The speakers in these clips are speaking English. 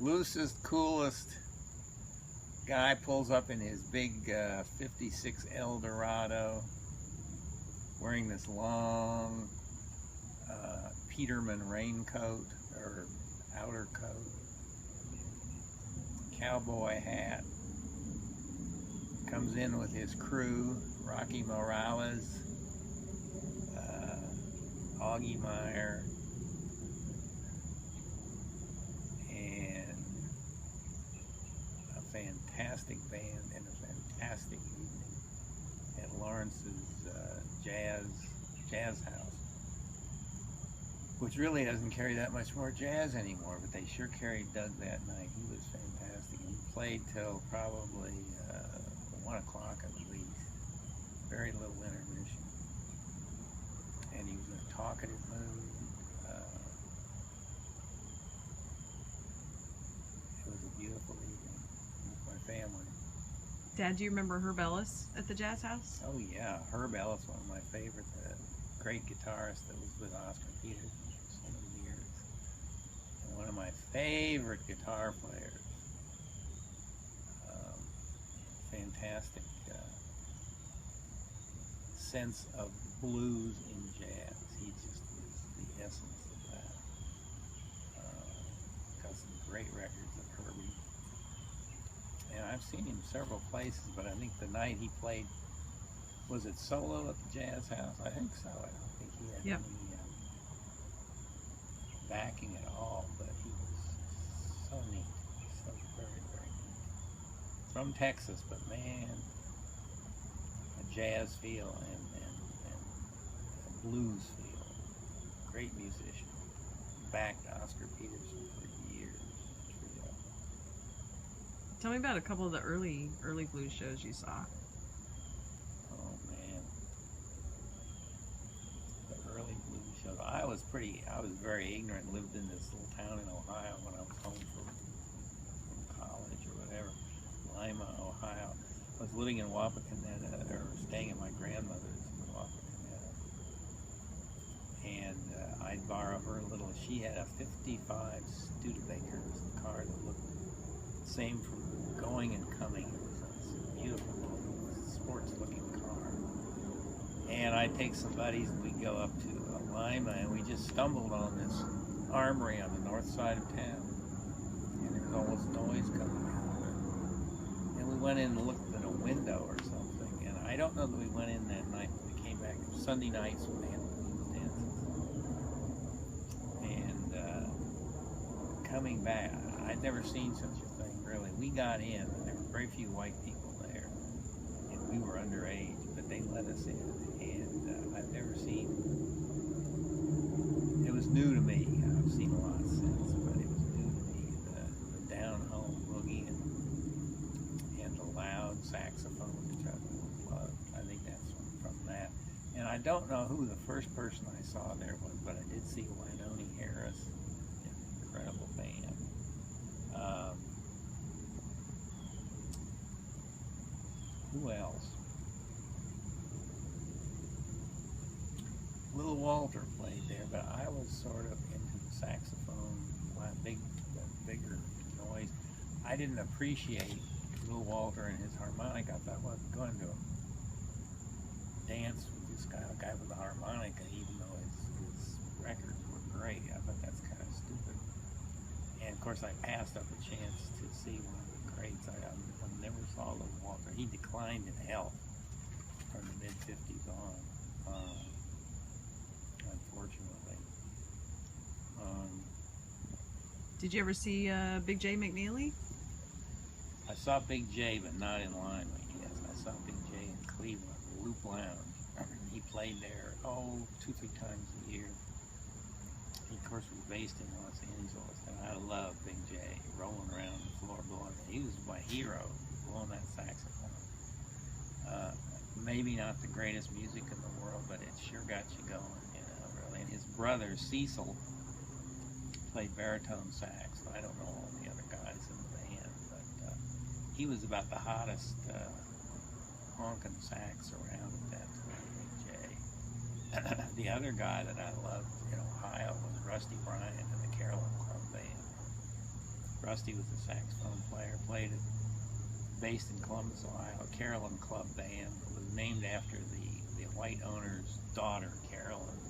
loosest, coolest guy pulls up in his big 56 Eldorado, wearing this long Peterman raincoat or outer coat, cowboy hat, comes in with his crew, Rocky Morales, Augie Meyer, and a fantastic band and a fantastic evening at Lawrence's Jazzhaus, which really doesn't carry that much more jazz anymore, but they sure carried Doug that night. He was fantastic. He played till probably 1 o'clock at least. Very little intermission. And he was in a talkative mood. It was a beautiful evening with my family. Dad, do you remember Herb Ellis at the Jazzhaus? Oh yeah, Herb Ellis, one of my favorite, great guitarist that was with Oscar Peters for so many years. And one of my favorite guitar players. Fantastic sense of blues in jazz. He just was the essence of that. Got some great records of Herbie. And I've seen him several places, but I think the night he played, was it solo at the Jazzhaus? I think so. I don't think he had any backing at all, but he was so neat. So very, very neat. From Texas, but man, a jazz feel and a blues feel. Great musician. Backed Oscar Peterson for years. Tell me about a couple of the early blues shows you saw. Oh man, the early blues shows. I was very ignorant. Lived in this little town in Ohio when I was home from college or whatever. Lima, Ohio. I was living in Wapakoneta, or staying at my grandmother's in Wapakoneta. And I'd borrow her little, she had a 55 Studebakers, the car that looked the same from going and coming. It was a beautiful little sports-looking car. And I'd take some buddies and we'd go up to Lima, and we just stumbled on this armory on the north side of town. And there was almost noise coming out of it. And we went in and looked in a window or something. And I don't know that we went in that night, but we came back Sunday nights when they had blues dances. And coming back, I'd never seen such a thing, really. We got in, and there were very few white people there. And we were underage, but they let us in. And I've never seen, it was new to me. I've seen a lot since, but it was new to me. The down-home boogie and the loud saxophone, which I loved. I think that's from that. And I don't know who the first person I saw there was, but I did see Wynoni Harris, an incredible band. Who else? Little Walter played there, but I was sort of into the saxophone, bigger noise. I didn't appreciate Little Walter and his harmonica. I thought I wasn't going to dance with this guy with the harmonica, even though his records were great. I thought that's kind of stupid. And of course, I passed up a chance to see one of the greats. I never saw Little Walter. He declined in health from the mid-50s on, unfortunately. Did you ever see Big J McNeely? I saw Big J, but not in Lima. Yes, I saw Big J in Cleveland, the Loop Lounge. He played there, 2-3 times a year. He, of course, was based in Los Angeles, and I love Big J, rolling around the floor blowing. He was my hero, blowing that saxophone. Maybe not the greatest music in the world, but it sure got you going, really. And his brother, Cecil, played baritone sax. I don't know all the other guys in the band, but he was about the hottest honking sax around at that time, Big J. The other guy that I loved in Ohio was Rusty Bryant and the Carolyn Club Band. Rusty was a saxophone player, based in Columbus, Ohio, Carolyn Club Band. It was named after the white owner's daughter, Carolyn.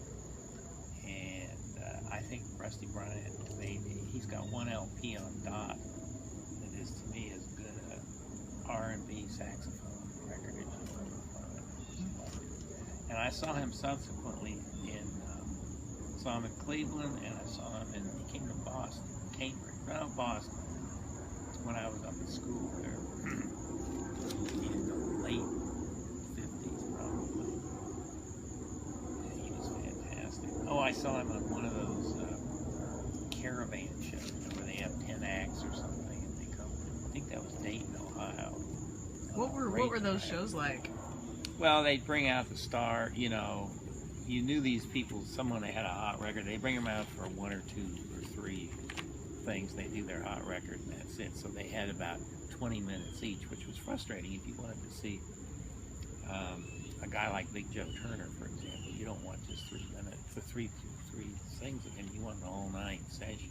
And I think Rusty Bryant, he's got one LP on Dot that is, to me, as good a R&B saxophone record as you'll ever find. And I saw him subsequently saw him in Cleveland, and I saw him he came to Boston, Cambridge, no, Boston, when I was up at school there in the late 50s probably. And he was fantastic. Oh, I saw him on one of those caravan shows where they have 10 acts or something, and they come, I think that was Dayton, Ohio. What were those shows like? Well, they'd bring out the star, you knew these people, someone that had a hot record, they bring them out for 1 or 2 or 3 things. They do their hot record and that's it. So they had about 20 minutes each, which was frustrating if you wanted to see a guy like Big Joe Turner, for example. You don't want just 3 minutes for three things of him. You want the whole night session.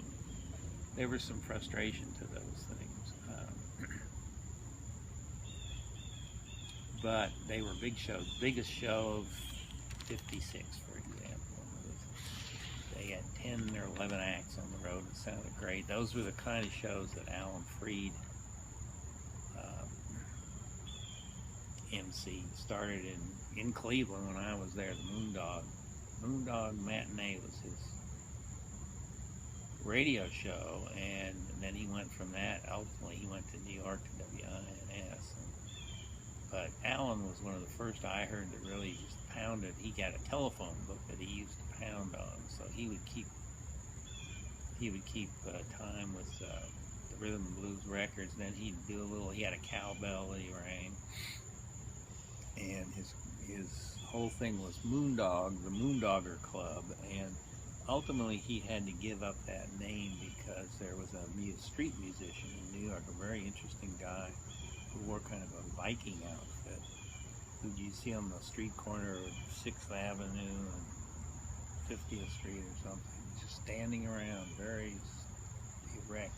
There was some frustration to those things. But they were big shows. Biggest show of 56, for example. They had 10 or 11 acts on the road. It sounded great. Those were the kind of shows that Alan Freed MC started in Cleveland when I was there. The Moondog Matinee was his radio show, and then he went from that. Ultimately, he went to New York to WINS. But Alan was one of the first I heard that really just pounded. He got a telephone book that he used to pound on, so he would keep time with the rhythm and blues records. Then he'd do he had a cowbell that he rang, and his whole thing was Moondog, the Moondogger Club, and ultimately he had to give up that name because there was a street musician in New York, a very interesting guy who wore kind of a Viking outfit, who you see on the street corner of 6th Avenue and 50th Street or something, just standing around, very erect.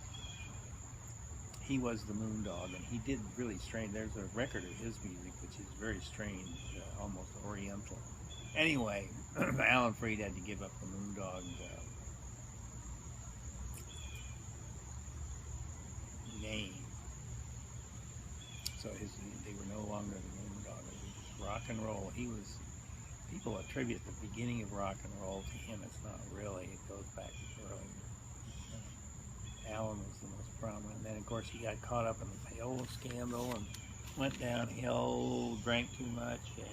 He was the Moondog, and he did really strange. There's a record of his music which is very strange, almost oriental. Anyway, Alan Freed had to give up the Moondog name. So they were no longer the Moondog. It was rock and roll. People attribute the beginning of rock and roll to him. It's not really. It goes back earlier. Alan was the most prominent. And then, of course, he got caught up in the payola scandal and went downhill, drank too much, and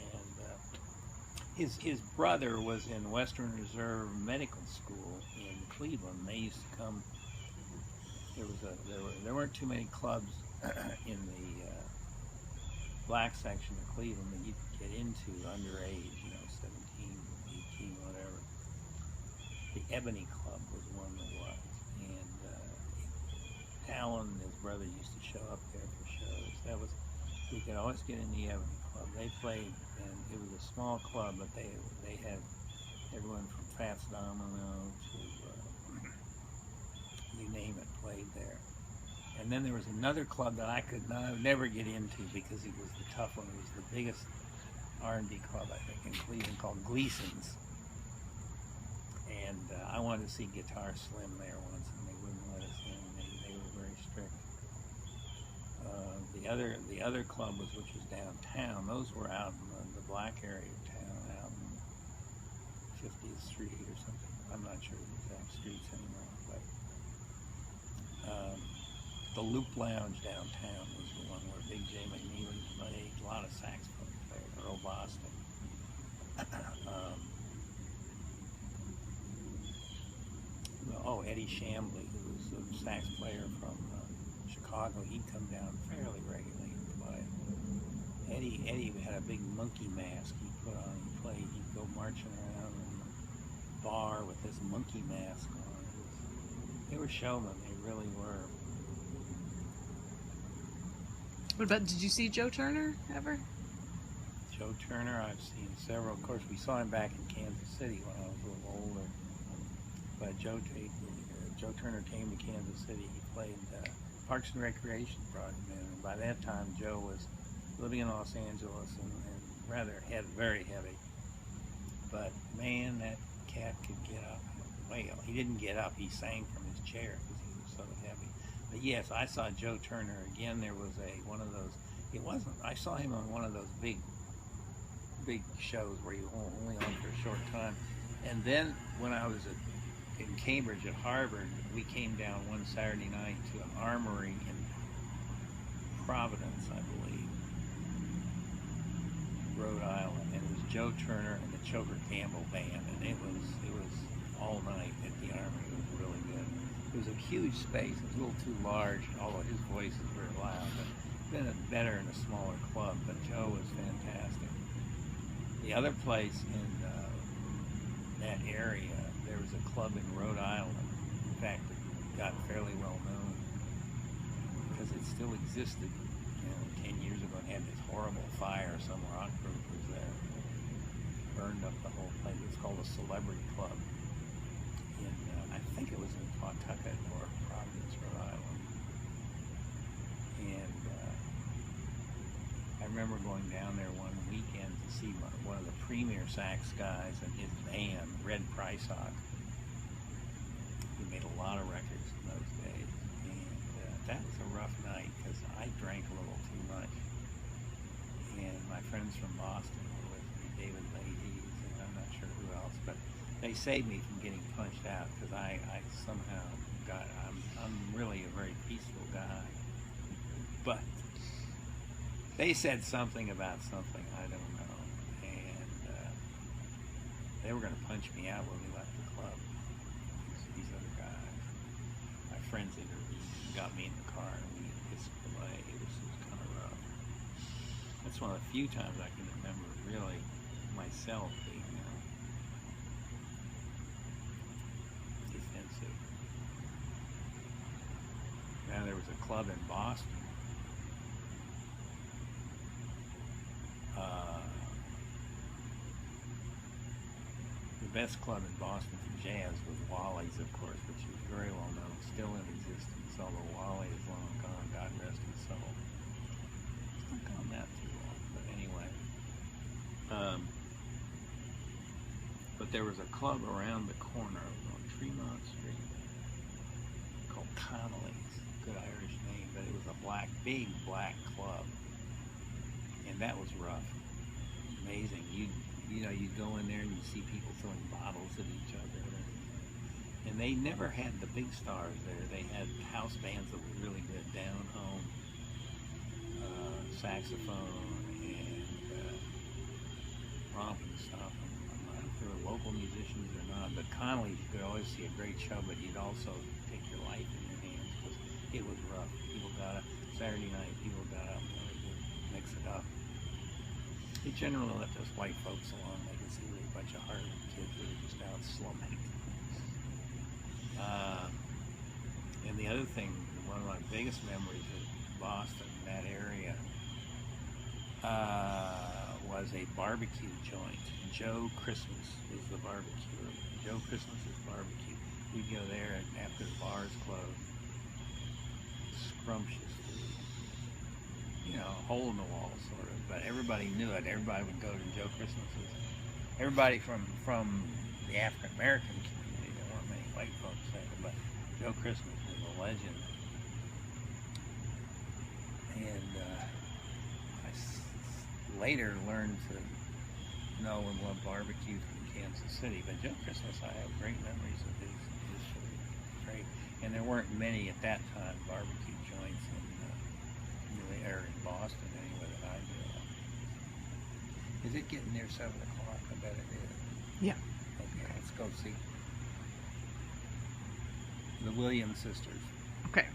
his brother was in Western Reserve Medical School in Cleveland. They used to come. There weren't too many clubs in the black section of Cleveland that you could get into underage, 17, 18, whatever. The Ebony Club was one that was, and Alan and his brother used to show up there for shows. You could always get in the Ebony Club. They played, and it was a small club, but they had everyone from Fats Domino to you name it played there. And then there was another club that I could never get into because it was the tough one. It was the biggest R&B club, I think, in Cleveland, called Gleason's. And I wanted to see Guitar Slim there once, and they wouldn't let us in. They were very strict. The other club which was downtown. Those were out in the black area of town, out in 50th Street or something. I'm not sure the exact streets anymore, but. The Loop Lounge downtown was the one where Big J McNeely played, a lot of saxophone players, Earl Boston. Eddie Shambly, who was a sax player from Chicago, he'd come down fairly regularly and play. Eddie had a big monkey mask he put on. He'd go marching around in the bar with this monkey mask on. They were showmen, they really were. What about, did you see Joe Turner ever? Joe Turner, I've seen several. Of course, we saw him back in Kansas City when I was a little older. But Joe Joe Turner came to Kansas City. He played Parks and Recreation, brought him in. And by that time, Joe was living in Los Angeles and rather very heavy. But man, that cat could get up. Well, he didn't get up. He sang from his chair because he was so heavy. But yes, I saw Joe Turner again. There was one of those. It wasn't. I saw him on one of those big shows where he was only on for a short time. And then when I was in Cambridge at Harvard, we came down one Saturday night to an armory in Providence, I believe, Rhode Island, and it was Joe Turner and the Choker Campbell band, and it was all night at the Armory. It was really good. It was a huge space. It was a little too large, although his voice is very loud. But been better in a smaller club. But Joe was fantastic. The other place in that area, there was a club in Rhode Island. In fact, it got fairly well known because it still existed. 10 years ago, and had this horrible fire. Some rock group was there, burned up the whole place. It's called a Celebrity Club. I think it was in Pawtucket or Providence, Rhode Island. And I remember going down there one weekend to see one of the premier sax guys and his band, Red Prysock, who made a lot of records in those days. And that was a rough night because I drank a little too much. And my friends from Boston were with me, David Leahy, and I'm not sure who else, but they saved me from getting punched out because I somehow I'm really a very peaceful guy. But they said something about something, I don't know, and they were going to punch me out when we left the club. These other guys, my friends got me in the car and we whisked away. It was kind of rough. That's one of the few times I can remember really myself being defensive. Now there was a club in Boston. The best club in Boston for jazz was Wally's, of course, which is very well known, still in existence, although Wally is long gone, God rest his soul. It's not gone that too long, but anyway. But there was a club around the corner on Tremont Street called Connolly's, good Irish name, but it was a big black club, and that was rough. Amazing. You'd go in there and you see people throwing bottles at each other. And they never had the big stars there. They had house bands that were really good, down home, saxophone, and romping stuff. I'm not sure if they were local musicians or not, but Connolly's, you could always see a great show, but you'd also take your life in your hands because it was rough. People got up, Saturday night, people got up and wanted to mix it up. They generally left us white folks alone. They could see a bunch of Harlem kids that were just out slumming. And the other thing, one of my biggest memories of Boston, that area, was a barbecue joint. Joe Christmas was the barbecue. Joe Christmas's barbecue. We'd go there after the bars closed. Scrumptious food. Hole in the wall sort of, but everybody knew it. Everybody would go to Joe Christmas's. Everybody from the African American community, there weren't many white folks there, but Joe Christmas was a legend. And I later learned to know and love barbecue from Kansas City, but Joe Christmas, I have great memories of his food. Great. And there weren't many at that time barbecue joints in Boston anyway that I knew of. Is it getting near 7 o'clock? I bet it is. Yeah. Okay, let's go see the Williams sisters. Okay.